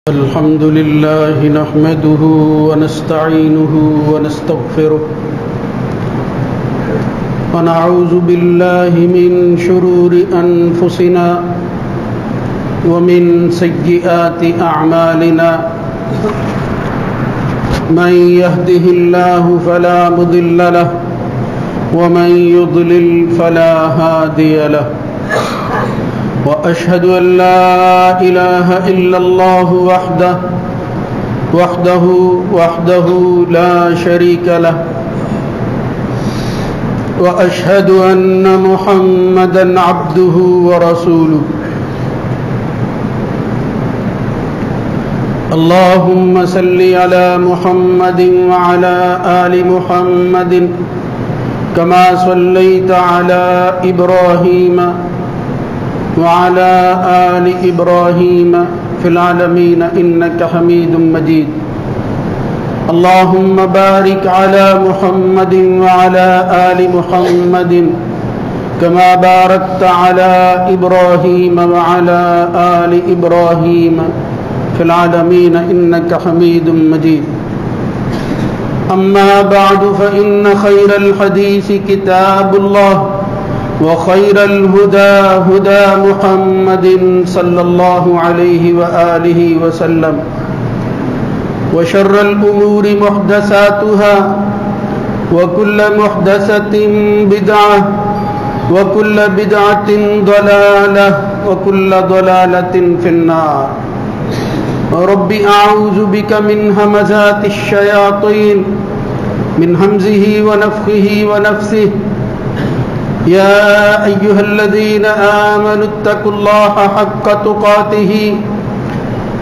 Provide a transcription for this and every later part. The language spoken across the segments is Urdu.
الحمد لله نحمده ونستعينه ونستغفره ونعوذ بالله من شرور أنفسنا ومن سيئات أعمالنا من يهده الله فلا مضل له ومن يضلل فلا هادي له وأشهد أن لا إله إلا الله وحده لا شريك له وأشهد أن محمدًا عبده ورسوله اللهم صل على محمد وعلى آل محمد كما صليت على إبراهيم وعلى آل إبراهيم في العالمين إنك حميد مجيد اللهم بارك على محمد وعلى آل محمد كما باركت على إبراهيم وعلى آل إبراهيم في العالمين إنك حميد مجيد أما بعد فإن خير الحديث كتاب الله وخير الهدى هدى محمد صلى الله عليه وآله وسلم وشر الأمور محدثاتها وكل محدثة بدعة وكل بدعة ضلالة وكل ضلالة في النار رب أعوذ بك من همزات الشياطين من همزه ونفخه ونفثه يا أيها الذين آمنوا اتقوا الله حق تقاته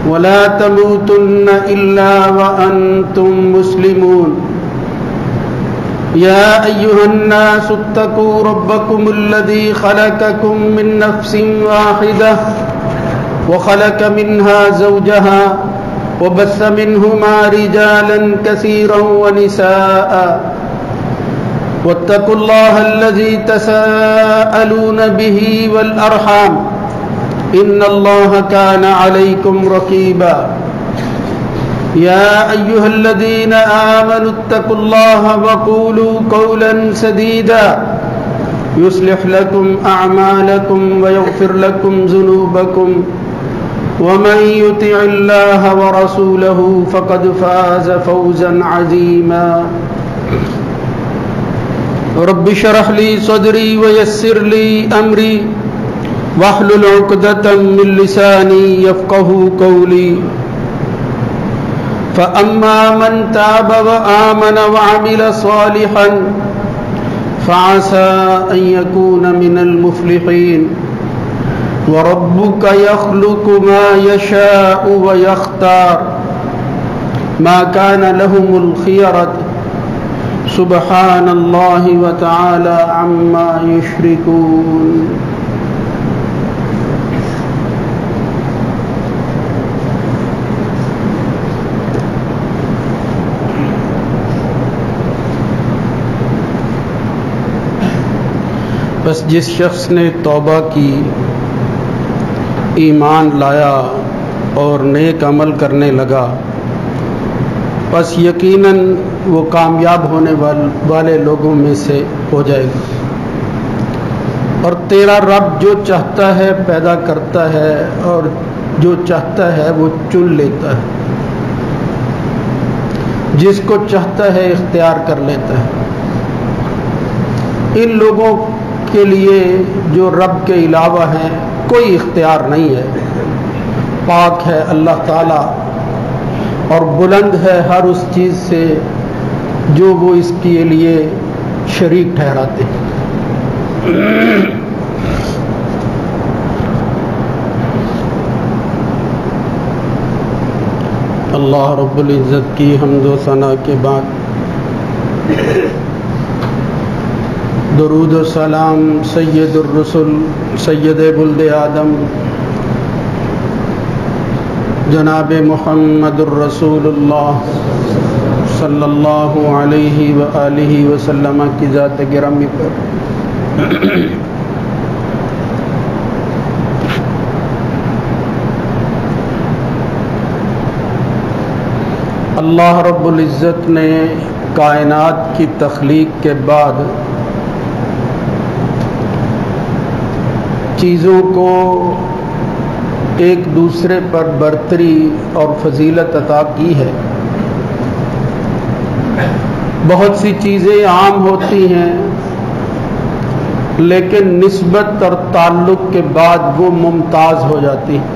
ولا تموتن إلا وأنتم مسلمون يا أيها الناس اتقوا ربكم الذي خلقكم من نفس واحدة وخلق منها زوجها وبث منهما رجالا كثيرا ونساء واتقوا الله الذي تساءلون به والأرحام إن الله كان عليكم رقيبا يا أيها الذين آمنوا اتقوا الله وقولوا قولا سديدا يصلح لكم أعمالكم ويغفر لكم ذنوبكم ومن يطع الله ورسوله فقد فاز فوزا عظيما رب اشرح لي صدري ويسر لي أمري واحلل عقدة من لساني يفقهوا قولي فأما من تاب وآمن وعمل صالحا فعسى أن يكون من المفلحين وربك يخلق ما يشاء ويختار ما كان لهم الخيرة سبحان الله وتعالى عما يشركون بس جس شخص نے توبہ کی، ایمان لایا اور نیک عمل کرنے لگا، بس یقیناً وہ کامیاب ہونے والے لوگوں میں سے ہو جائے گا۔ اور تیرا رب جو چاہتا ہے پیدا کرتا ہے اور جو چاہتا ہے وہ چن لیتا ہے، جس کو چاہتا ہے اختیار کر لیتا ہے۔ ان لوگوں کے لیے جو رب کے علاوہ ہیں کوئی اختیار نہیں ہے۔ پاک ہے اللہ تعالی اور بلند ہے ہر اس چیز سے جو وہ اس کے لیے شریک ٹھہراتے ہیں۔ اللہ رب العزت کی حمد و ثنا کے بعد درود و سلام سید الرسل سید ولد آدم جناب محمد الرسول اللہ صلی اللہ علیہ وآلہ وسلم کی ذات گرامی پر اللہ رب العزت نے کائنات کی تخلیق کے بعد چیزوں کو ایک دوسرے پر برتری اور فضیلت عطا کی ہے۔ بہت سی چیزیں عام ہوتی ہیں لیکن نسبت اور تعلق کے بعد وہ ممتاز ہو جاتی ہیں،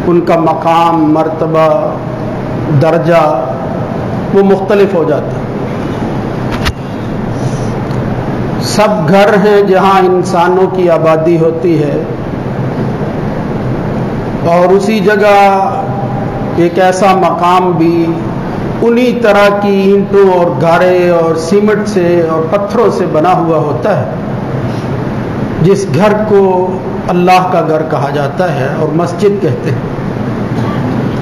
ان کا مقام، مرتبہ، درجہ وہ مختلف ہو جاتا ہے۔ سب گھر ہیں جہاں انسانوں کی آبادی ہوتی ہے، اور اسی جگہ ایک ایسا مقام بھی انہی طرح کی اینٹوں اور گارے اور سیمنٹ سے اور پتھروں سے بنا ہوا ہوتا ہے، جس گھر کو اللہ کا گھر کہا جاتا ہے اور مسجد کہتے ہیں۔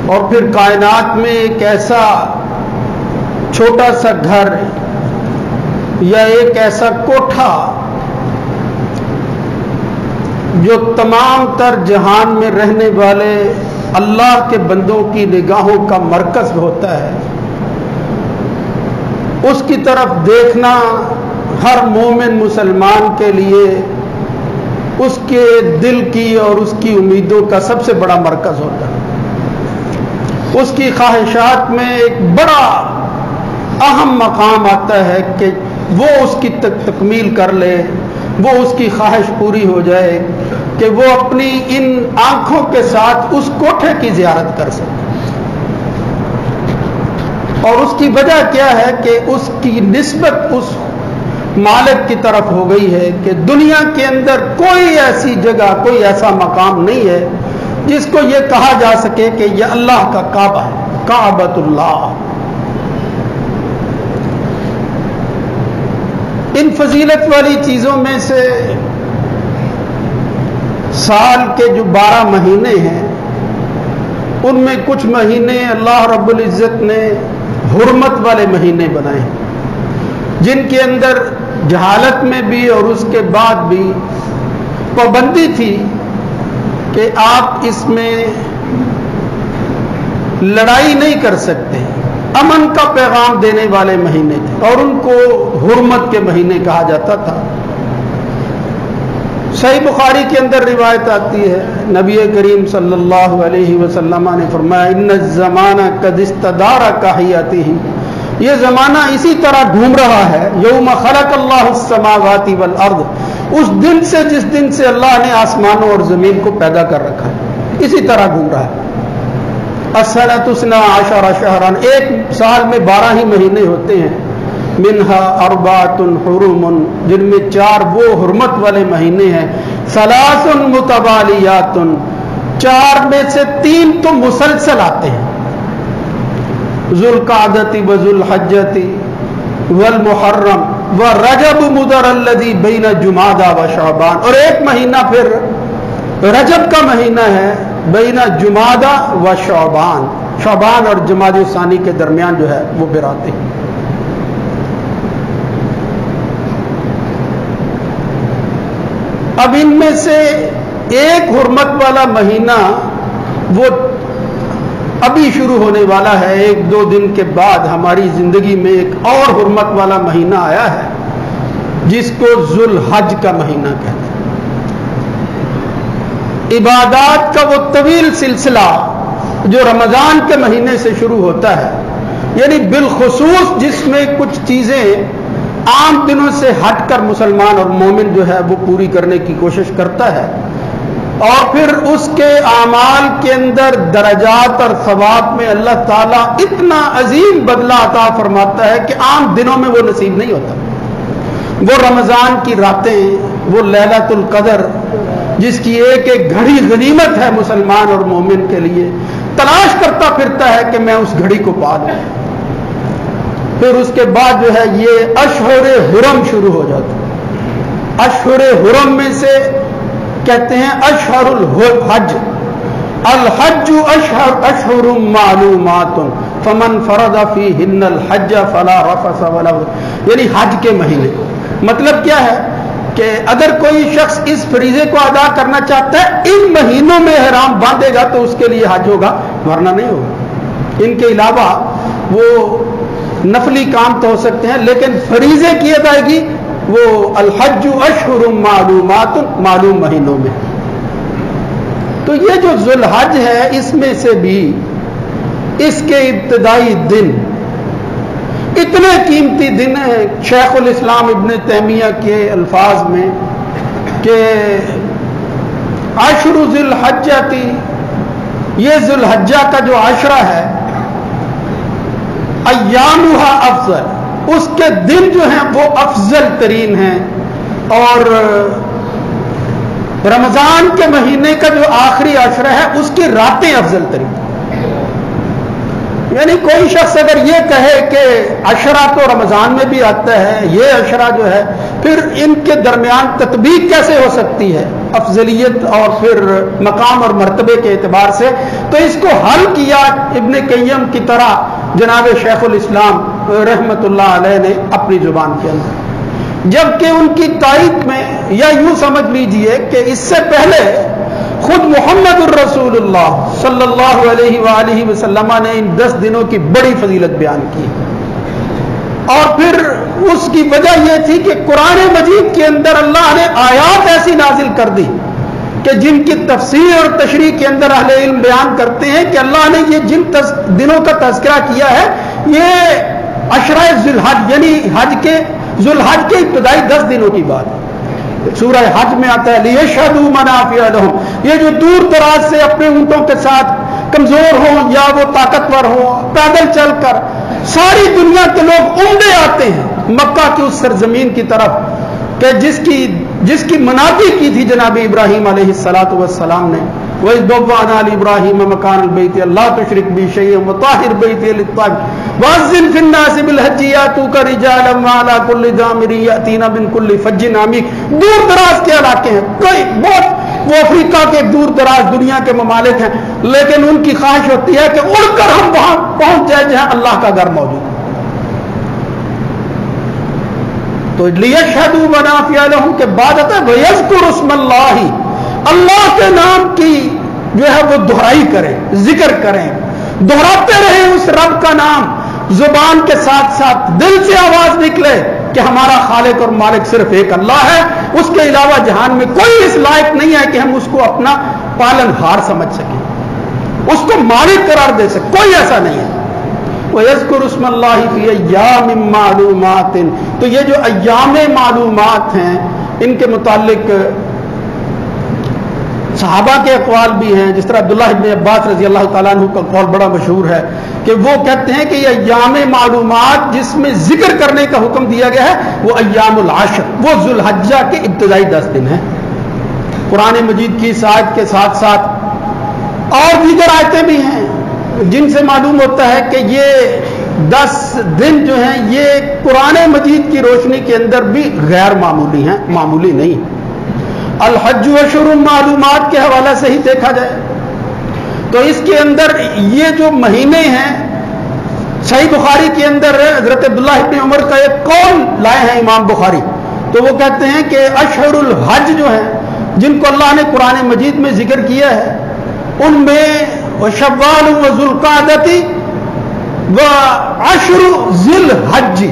اور پھر کائنات میں ایک ایسا چھوٹا سا گھر یا ایک ایسا کوٹھا جو تمام تر جہان میں رہنے والے اللہ کے بندوں کی نگاہوں کا مرکز ہوتا ہے، اس کی طرف دیکھنا ہر مومن مسلمان کے لیے اس کے دل کی اور اس کی امیدوں کا سب سے بڑا مرکز ہوتا ہے۔ اس کی خواہشات میں ایک بڑا اہم مقام آتا ہے کہ وہ اس کی تکمیل کر لے، وہ اس کی خواہش پوری ہو جائے کہ وہ اپنی ان آنکھوں کے ساتھ اس کوٹھے کی زیارت کر سکے۔ اور اس کی وجہ کیا ہے کہ اس کی نسبت اس مالک کی طرف ہو گئی ہے کہ دنیا کے اندر کوئی ایسی جگہ، کوئی ایسا مقام نہیں ہے جس کو یہ کہا جا سکے کہ یہ اللہ کا کعبہ ہے، کعبۃ اللہ۔ ان فضیلت والی چیزوں میں سے سال کے جو 12 مہینے ہیں، ان میں کچھ مہینے اللہ رب العزت نے حرمت والے مہینے بنائے ہیں، جن کے اندر جہالت میں بھی اور اس کے بعد بھی پابندی تھی کہ آپ اس میں لڑائی نہیں کر سکتے، امن کا پیغام دینے والے مہینے تھے اور ان کو حرمت کے مہینے کہا جاتا تھا۔ صحیح بخاری کے اندر روایت آتی ہے، نبی کریم صلی اللہ علیہ وسلم نے فرمایا ان الزمان قد استدار کحیاتہ، یہ زمانہ اسی طرح گھوم رہا ہے، یوم خلق اللہ السماوات والارض، اس دن سے جس دن سے اللہ نے آسمانوں اور زمین کو پیدا کر رکھا ہے، اسی طرح گھوم رہا ہے۔ السنۃ 12 شہرا، ایک سال میں 12 ہی مہینے ہوتے ہیں، منہا اربعۃ حرم، جن میں 4 وہ حرمت والے مہینے ہیں، ثلاث متوالیات، 4 میں سے 3 تو مسلسل آتے ہیں، ذوالقعدۃ وذوالحجۃ والمحرم ورجب مضر الذی بین جمادی وشعبان، اور ایک مہینہ پھر رجب کا مہینہ ہے بین جمادی و شعبان، شعبان اور جمادی ثانی کے درمیان جو ہے وہ پھر آتے ہیں۔ اب ان میں سے ایک حرمت والا مہینہ وہ ابھی شروع ہونے والا ہے، 1-2 دن کے بعد ہماری زندگی میں ایک اور حرمت والا مہینہ آیا ہے جس کو ذوالحج کا مہینہ کہتے ہیں۔ عبادات کا وہ طویل سلسلہ جو رمضان کے مہینے سے شروع ہوتا ہے، یعنی بالخصوص جس میں کچھ چیزیں عام دنوں سے ہٹ کر مسلمان اور مومن جو ہے وہ پوری کرنے کی کوشش کرتا ہے، اور پھر اس کے اعمال کے اندر درجات اور ثواب میں اللہ تعالیٰ اتنا عظیم بدلہ عطا فرماتا ہے کہ عام دنوں میں وہ نصیب نہیں ہوتا۔ وہ رمضان کی راتیں، وہ لیلۃ القدر جس کی ایک ایک گھڑی غنیمت ہے مسلمان اور مومن کے لیے، تلاش کرتا پھرتا ہے کہ میں اس گھڑی کو پا لوں۔ پھر اس کے بعد جو ہے یہ اشہر حرم شروع ہو جاتا۔ اشہر حرم میں سے کہتے ہیں اشہر الحج، الحج اشہر معلومات فمن فرض فیہن الحج فلا رفث ولا، یعنی حج کے مہینے۔ مطلب کیا ہے کہ اگر کوئی شخص اس فریضے کو ادا کرنا چاہتا ہے، ان مہینوں میں احرام باندھے گا تو اس کے لیے حج ہوگا، ورنہ نہیں ہوگا۔ ان کے علاوہ وہ نفلی کام تو ہو سکتے ہیں، لیکن فریضے کی ادائیگی وہ الحج اشہر معلومات، معلوم مہینوں میں۔ تو یہ جو ذوالحج ہے اس میں سے بھی اس کے ابتدائی دن اتنے قیمتی دن ہیں، شیخ الاسلام ابن تیمیہ کے الفاظ میں کہ عشر ذی الحجہ کی، یہ ذی الحجہ کا جو عشرہ ہے ایامھا افضل، اس کے دن جو ہیں وہ افضل ترین ہیں، اور رمضان کے مہینے کا جو آخری عشرہ ہے اس کی راتیں افضل ترین۔ یعنی کوئی شخص اگر یہ کہے کہ عشرہ تو رمضان میں بھی آتا ہے، یہ عشرہ جو ہے پھر ان کے درمیان تطبیق کیسے ہو سکتی ہے افضلیت اور پھر مقام اور مرتبے کے اعتبار سے، تو اس کو حل کیا ابن قیم کی طرح جناب شیخ الاسلام رحمت اللہ علیہ نے اپنی زبان کے اندر، جبکہ ان کی تائید میں، یا یوں سمجھ لیجئے کہ اس سے پہلے خود محمد الرسول اللہ صلی اللہ علیہ وآلہ وسلم نے ان 10 دنوں کی بڑی فضیلت بیان کی، اور پھر اس کی وجہ یہ تھی کہ قرآن مجید کے اندر اللہ نے آیات ایسی نازل کر دی کہ جن کی تفسیر اور تشریح کے اندر اہل علم بیان کرتے ہیں کہ اللہ نے یہ جن دنوں کا تذکرہ کیا ہے یہ عشرہ ذی الحج، یعنی حج کے ذوالحج کے ابتدائی 10 دنوں کی بات ہے۔ سورہ حج میں آتا ہے لیشہدوا منافع لہم، یہ جو دور دراز سے اپنے اونٹوں کے ساتھ کمزور ہوں یا وہ طاقتور ہوں، پیدل چل کر ساری دنیا کے لوگ عمدے آتے ہیں مکہ کی اس سرزمین کی طرف کہ جس کی منادی کی تھی جناب ابراہیم علیہ السلام نے، وَإِذْ بَوَّأْنَا لِإِبْرَاهِيمَ مَكَانَ الْبَيْتِ أَلَّا تُشْرِكْ بِي شَيْئًا وَطَهِّرْ بَيْتِيَ لِلطَّائِفِينَ وَأَذِّنْ فِي النَّاسِ بِالْحَجِّ يَأْتُوكَ رِجَالًا وَعَلَى كُلِّ ضَامِرٍ يَأْتِينَ مِنْ كُلِّ فَجٍّ عَمِيقٍ۔ دور دراز کے علاقے ہیں، کوئی بہت وہ افریقہ کے دور دراز دنیا کے ممالک ہیں، لیکن ان کی خواہش ہوتی ہے کہ اڑ کر ہم وہاں پہنچ جائیں جہاں اللہ کا گھر موجود ہے۔ تو لیشہدوا منافع لہم کے بعد آتا ہے وَيَذْكُرُ اسْمَ اللَّهِ، اللہ کے نام کی جو ہے وہ دہرائی کریں، ذکر کریں، دہراتے رہیں اس رب کا نام، زبان کے ساتھ ساتھ دل سے آواز نکلے کہ ہمارا خالق اور مالک صرف ایک اللہ ہے، اس کے علاوہ جہان میں کوئی اس لائق نہیں ہے کہ ہم اس کو اپنا پالن ہار سمجھ سکیں، اس کو مالک قرار دے سکیں، کوئی ایسا نہیں ہے۔ وَيَذْكُرُ اسْمَ اللَّهِ فِي أَيَّامٍ مَّعْلُومَاتٍ، تو یہ جو ایام معلومات ہیں ان کے متعلق صحابہ کے اقوال بھی ہیں، جس طرح عبداللہ ابن عباس رضی اللہ تعالیٰ عنہ کا قول بڑا مشہور ہے کہ وہ کہتے ہیں کہ یہ ایام معلومات جس میں ذکر کرنے کا حکم دیا گیا ہے وہ ایام العشر، وہ ذوالحجہ کے ابتدائی 10 دن ہیں۔ قرآن مجید کی اس آیت کے ساتھ ساتھ اور دیگر آیتیں بھی ہیں جن سے معلوم ہوتا ہے کہ یہ 10 دن جو ہیں یہ قرآن مجید کی روشنی کے اندر بھی غیر معمولی ہیں، معمولی نہیں۔ الحج اشہر معلومات کے حوالے سے ہی دیکھا جائے تو اس کے اندر یہ جو مہینے ہیں، صحیح بخاری کے اندر حضرت عبداللہ ابن عمر کا ایک قول لائے ہیں امام بخاری، تو وہ کہتے ہیں کہ اشہر الحج جو ہیں جن کو اللہ نے قرآن مجید میں ذکر کیا ہے ان میں شوال و ذوالقعدۃ و عشر ذی الحج،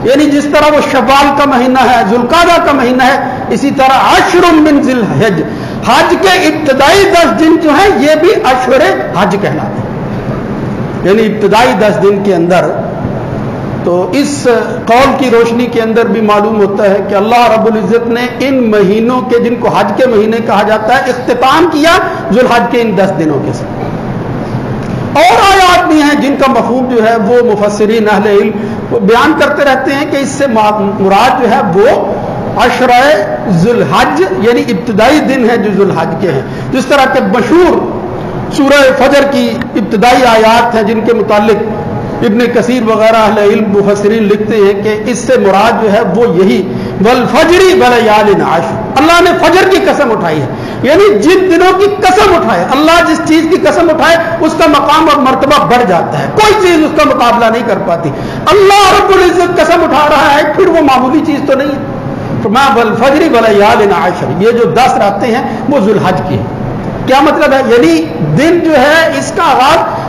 یعنی جس طرح وہ شوال کا مہینہ ہے، ذوالقعدہ کا مہینہ ہے، اسی طرح عشر من ذی الحج، حج کے ابتدائی 10 دن جو ہیں یہ بھی اشہر حج کہلاتے ہیں، یعنی ابتدائی 10 دن کے اندر۔ تو اس قول کی روشنی کے اندر بھی معلوم ہوتا ہے کہ اللہ رب العزت نے ان مہینوں کے جن کو حج کے مہینے کہا جاتا ہے اختتام کیا ذوالحج کے ان 10 دنوں کے ساتھ۔ اور آیات بھی ہیں جن کا مفہوم جو ہے وہ مفسرین اہل علم وہ بیان کرتے رہتے ہیں کہ اس سے مراد جو ہے وہ عشرہ ذوالحج یعنی ابتدائی دن ہیں جو ذوالحج کے ہیں، جس طرح کے مشہور سورہ فجر کی ابتدائی آیات ہیں جن کے متعلق ابن کثیر وغیرہ اہل علم مفسرین لکھتے ہیں کہ اس سے مراد جو ہے وہ یہی والفجر ولیال عشر، اللہ نے فجر کی قسم اٹھائی ہے، یعنی جن دنوں کی قسم اٹھائے، اللہ جس چیز کی قسم اٹھائے اس کا مقام اور مرتبہ بڑھ جاتا ہے، کوئی چیز اس کا مقابلہ نہیں کر پاتی۔ اللہ رب العزت قسم اٹھا رہا ہے پھر وہ معمولی چیز تو نہیں ہے۔ تو میں والفجر ولیال عشر، یہ جو 10 راتیں ہیں وہ ذوالحج کی ہیں۔ کیا مطلب ہے؟ یعنی دن جو ہے اس کا آغاز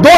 2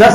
10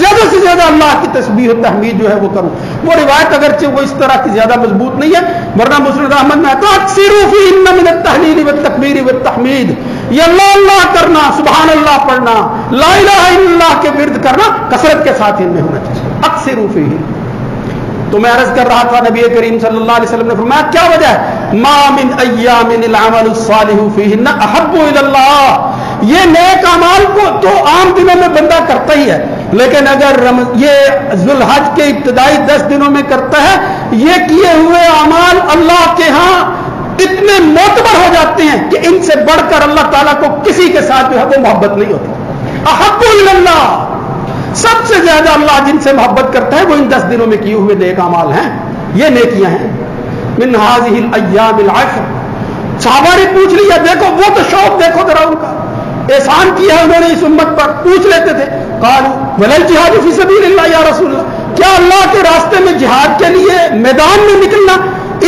زیادہ سے زیادہ اللہ کی تسبیح و تحمید جو ہے وہ کروں. وہ روایت اگرچہ وہ اس طرح کی زیادہ مضبوط نہیں ہے, ورنہ مسند احمد میں تو اکثروا فیہن من التحلیل والتکبیر والتحمید, یہ اللہ اللہ کرنا, سبحان اللہ پڑھنا, لا الہ الا اللہ کے ورد کرنا کثرت کے ساتھ ان میں ہونا چاہیے. اکثروا فیہن. تو میں عرض کر رہا تھا نبی کریم صلی اللہ علیہ وسلم نے فرمایا کیا وجہ ہے؟ ما من ایام العمل الصالح فیہن احب الی اللہ. یہ نیک اعمال کو تو عام دنوں میں بندہ کرتا ہی ہے, لیکن اگر یہ ذوالحج کے ابتدائی 10 دنوں میں کرتا ہے, یہ کیے ہوئے اعمال اللہ کے ہاں اتنے معتبر ہو جاتے ہیں کہ ان سے بڑھ کر اللہ تعالیٰ کو کسی کے ساتھ جو ہے وہ محبت نہیں ہوتی. احب الی اللہ, سب سے زیادہ اللہ جن سے محبت کرتا ہے وہ ان 10 دنوں میں کیے ہوئے نیک اعمال ہیں. یہ نیکیاں ہیں. من هذه الايام العشر. صحابہ نے پوچھ لیا, دیکھو وہ تو شوق دیکھو ذرا ان کا, احسان کیا ہے انہوں نے اس امت پر. پوچھ لیتے تھے قالوا ولا الجهاد في سبيل الله یا رسول اللہ, کیا اللہ کے راستے میں جہاد کے لیے میدان میں نکلنا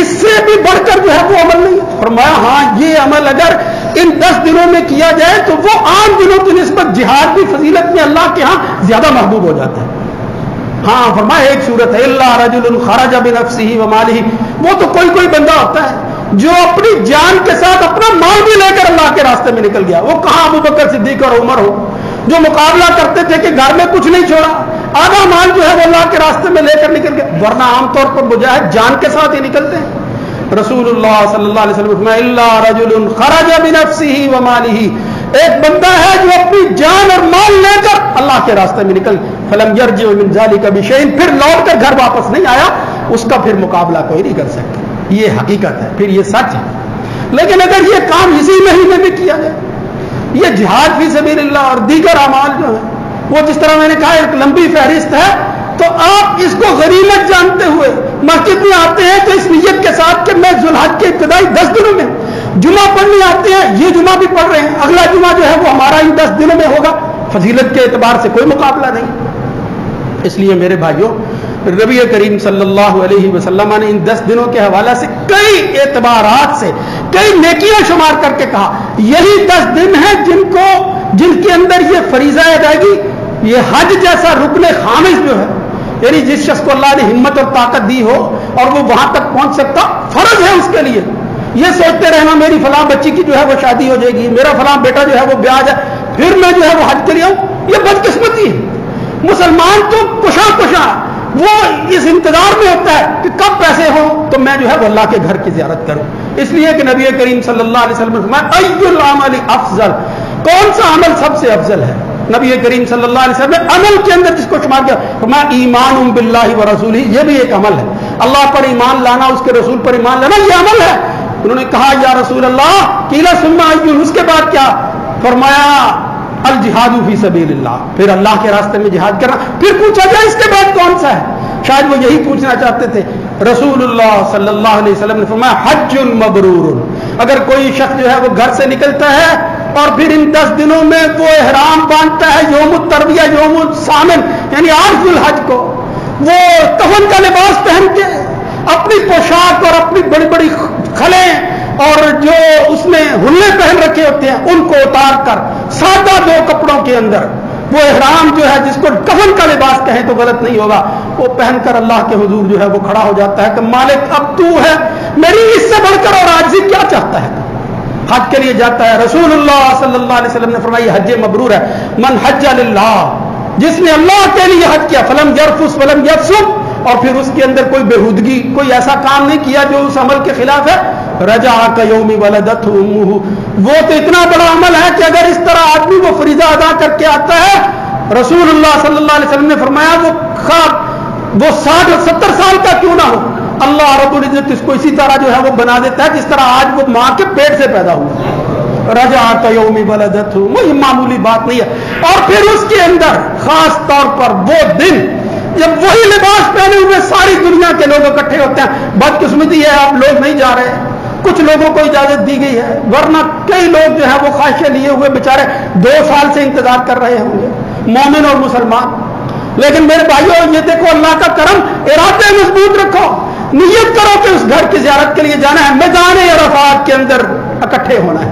اس سے بھی بڑھ کر جو ہے وہ عمل نہیں ہے؟ فرمایا ہاں, یہ عمل اگر ان 10 دنوں میں کیا جائے تو وہ عام دنوں کی نسبت جہاد کی فضیلت میں اللہ کے ہاں زیادہ محبوب ہو جاتا ہے. ہاں فرمایا ایک صورت ہے الا رجل خرج بنفسه وماله, وہ تو کوئی بندہ ہوتا ہے جو اپنی جان کے ساتھ اپنا مال بھی لے کر اللہ کے راستے میں نکل گیا. وہ کہاں ابو بکر صدیق اور عمر ہو جو مقابلہ کرتے تھے کہ گھر میں کچھ نہیں چھوڑا, آدھا مال جو ہے وہ اللہ کے راستے میں لے کر نکل گیا, ورنہ عام طور پر مجاہد جان کے ساتھ ہی نکلتے ہیں. رسول اللہ صلی اللہ علیہ وسلم فرمایا الا رجل خرج بنفسه وماله, ایک بندہ ہے جو اپنی جان اور مال لے کر اللہ کے راستے میں نکل, فلم یرجع من ذلك بشیء, پھر لوٹ کر گھر واپس نہیں آیا, اس کا پھر مقابلہ کوئی نہیں کر سکتا. یہ حقیقت ہے, پھر یہ سچ ہے. لیکن اگر یہ کام اسی مہینے میں کیا جائے, یہ جہاد فی سبیل اللہ اور دیگر اعمال جو ہیں وہ جس طرح میں نے کہا ایک لمبی فہرست ہے, تو آپ اس کو غنیمت جانتے ہوئے مسجد میں آتے ہیں تو اس نیت کے ساتھ کہ میں ذوالحج کے ابتدائی 10 دنوں میں جمعہ پڑھنے آتے ہیں, یہ جمعہ بھی پڑھ رہے ہیں, اگلا جمعہ جو ہے وہ ہمارا ان 10 دنوں میں ہوگا, فضیلت کے اعتبار سے کوئی مقابلہ نہیں. اس لیے میرے بھائیوں, نبی کریم صلی اللہ علیہ وسلم نے ان 10 دنوں کے حوالے سے کئی اعتبارات سے کئی نیکیاں شمار کر کے کہا یہی 10 دن ہیں جن کے اندر یہ فریضہ ادائیگی, یہ حج جیسا رکن خامس جو ہے, یعنی جس شخص کو اللہ نے ہمت اور طاقت دی ہو اور وہ وہاں تک پہنچ سکتا, فرض ہے اس کے لیے. یہ سوچتے رہنا میری فلاں بچی کی جو ہے وہ شادی ہو جائے گی, میرا فلاں بیٹا جو ہے وہ بیاہ جائے, پھر میں جو ہے وہ حج کے لیے آؤں, یہ بدقسمتی ہے. مسلمان تو کشا وہ اس انتظار میں ہوتا ہے کہ کب پیسے ہوں تو میں جو ہے وہ اللہ کے گھر کی زیارت کروں. اس لیے کہ نبی کریم صلی اللہ علیہ وسلم نے فرمایا ای العمل افضل, کون سا عمل سب سے افضل ہے؟ نبی کریم صلی اللہ علیہ وسلم نے عمل کے اندر جس کو شمار کیا فرمایا ایمان باللہ ورسولہ, یہ بھی ایک عمل ہے. اللہ پر ایمان لانا, اس کے رسول پر ایمان لانا, یہ عمل ہے. انہوں نے کہا یا رسول اللہ قیل ثم ای, اس کے بعد کیا؟ فرمایا الجہاد فی سبیل اللہ, پھر اللہ کے راستے میں جہاد کرنا. پھر پوچھا جائے اس کے بعد کون سا ہے؟ شاید وہ یہی پوچھنا چاہتے تھے. رسول اللہ صلی اللہ علیہ وسلم نے فرمایا حج مبرور, اگر کوئی شخص جو ہے وہ گھر سے نکلتا ہے اور پھر ان 10 دنوں میں وہ احرام باندھتا ہے یوم الترویہ یوم الثامن یعنی 8 ذوالحج کو, وہ کفن کا لباس پہن کے اپنی پوشاک اور اپنی بڑی بڑی کھلیں اور جو اس نے ہلے پہن رکھے ہوتے ہیں ان کو اتار کر سادہ 2 کپڑوں کے اندر وہ احرام جو ہے جس کو کفن کا لباس کہیں تو غلط نہیں ہوگا, وہ پہن کر اللہ کے حضور جو ہے وہ کھڑا ہو جاتا ہے کہ مالک اب تو ہے, میری اس سے بڑھ کر اور عاجزی کیا چاہتا ہے؟ حج کے لیے جاتا ہے. رسول اللہ صلی اللہ علیہ وسلم نے فرمایا حج مبرور ہے من حج للہ, جس نے اللہ کے لیے حج کیا, فلم یرفث ولم یفسق, اور پھر اس کے اندر کوئی بےہودگی کوئی ایسا کام نہیں کیا جو اس عمل کے خلاف ہے, رجع کیوم ولدتہ امہ, وہ تو اتنا بڑا عمل ہے کہ اگر اس طرح آدمی وہ فریضہ ادا کر کے آتا ہے, رسول اللہ صلی اللہ علیہ وسلم نے فرمایا وہ 60-70 سال کا کیوں نہ ہو, اللہ رب العزت اس کو اسی طرح جو ہے وہ بنا دیتا ہے جس طرح آج وہ ماں کے پیٹ سے پیدا ہوا. رجع کیوم ولدتہ, وہ معمولی بات نہیں ہے. اور پھر اس کے اندر خاص طور پر وہ دن جب وہی لباس پہنے ہوئے ساری دنیا کے لوگ اکٹھے ہوتے ہیں. بدقسمتی ہے اب لوگ نہیں جا رہے, کچھ لوگوں کو اجازت دی گئی ہے, ورنہ کئی لوگ جو ہے وہ خواہشیں لیے ہوئے بیچارے 2 سال سے انتظار کر رہے ہوں گے, مومن اور مسلمان. لیکن میرے بھائیوں یہ دیکھو اللہ کا کرم, ارادے مضبوط رکھو, نیت کرو کہ اس گھر کی زیارت کے لیے جانا ہے, میدان عرفات کے اندر اکٹھے ہونا ہے.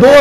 2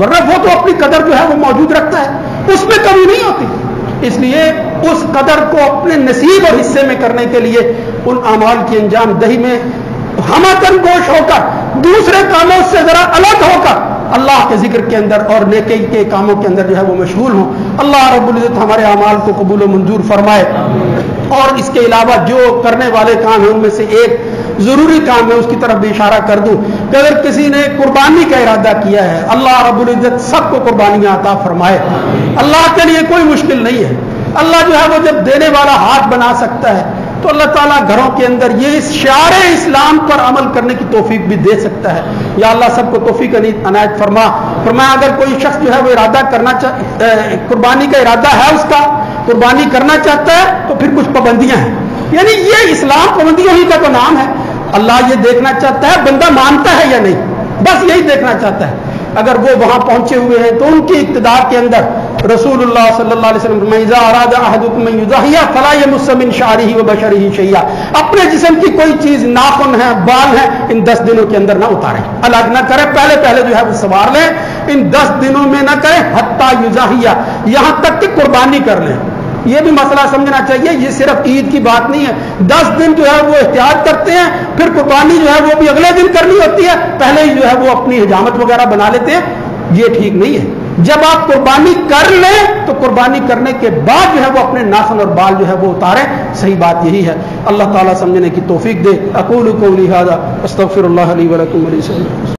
ورنہ وہ تو اپنی قدر جو ہے وہ موجود رکھتا ہے، اس میں کمی نہیں ہوتی. اس لیے اس قدر کو اپنے نصیب اور حصے میں کرنے کے لیے ان اعمال کی انجام دہی میں ہمہ گوش ہو کر، دوسرے کاموں سے ذرا الگ ہو کر اللہ کے ذکر کے اندر اور نیکی کے کاموں کے اندر جو ہے وہ مشغول ہوں. اللہ رب العزت ہمارے اعمال کو قبول و منظور فرمائے. اور اس کے علاوہ جو کرنے والے کام ہیں ان میں سے ایک ضروری کام ہے، اس کی طرف بھی اشارہ کر دوں کہ اگر کسی نے قربانی کا ارادہ کیا ہے، اللہ رب العزت سب کو قربانیاں عطا فرمائے. اللہ کے لیے کوئی مشکل نہیں ہے. اللہ جو ہے وہ جب دینے والا ہاتھ بنا سکتا ہے تو اللہ تعالیٰ گھروں کے اندر یہ اس شعار اسلام پر عمل کرنے کی توفیق بھی دے سکتا ہے. یا اللہ سب کو توفیق عنایت فرمایا اگر کوئی شخص جو ہے وہ ارادہ کرنا قربانی کا ارادہ ہے، اس کا قربانی کرنا چاہتا ہے تو پھر کچھ پابندیاں ہیں. یعنی یہ اسلام پابندیوں ہی کا تو نام ہے. اللہ یہ دیکھنا چاہتا ہے بندہ مانتا ہے یا نہیں، بس یہی دیکھنا چاہتا ہے. اگر وہ وہاں پہنچے ہوئے ہیں تو ان کی اقتدار کے اندر رسول اللہ صلی اللہ علیہ وسلم اذا اراد احدکم ان یضحی فلا یمس من شعره وبشره شیئا، اپنے جسم کی کوئی چیز ناخن ہے، بال ہے، ان 10 دنوں کے اندر نہ اتاریں، الگ نہ کریں، پہلے جو ہے وہ سوار لیں، ان 10 دنوں میں نہ کریں حتی یضحی، یہاں تک کہ قربانی کر لیں. یہ بھی مسئلہ سمجھنا چاہیے، یہ صرف عید کی بات نہیں ہے. 10 دن جو ہے وہ احتیاط کرتے ہیں، پھر قربانی جو ہے وہ بھی اگلے دن کرنی ہوتی ہے، پہلے ہی جو ہے وہ اپنی حجامت وغیرہ بنا لیتے ہیں. یہ ٹھیک نہیں ہے. جب آپ قربانی کر لیں تو قربانی کرنے کے بعد جو ہے وہ اپنے ناخن اور بال جو ہے وہ اتاریں. صحیح بات یہی ہے. اللہ تعالیٰ سمجھنے کی توفیق دے. اقول قولی ھذا استغفر اللہ لی ولکم.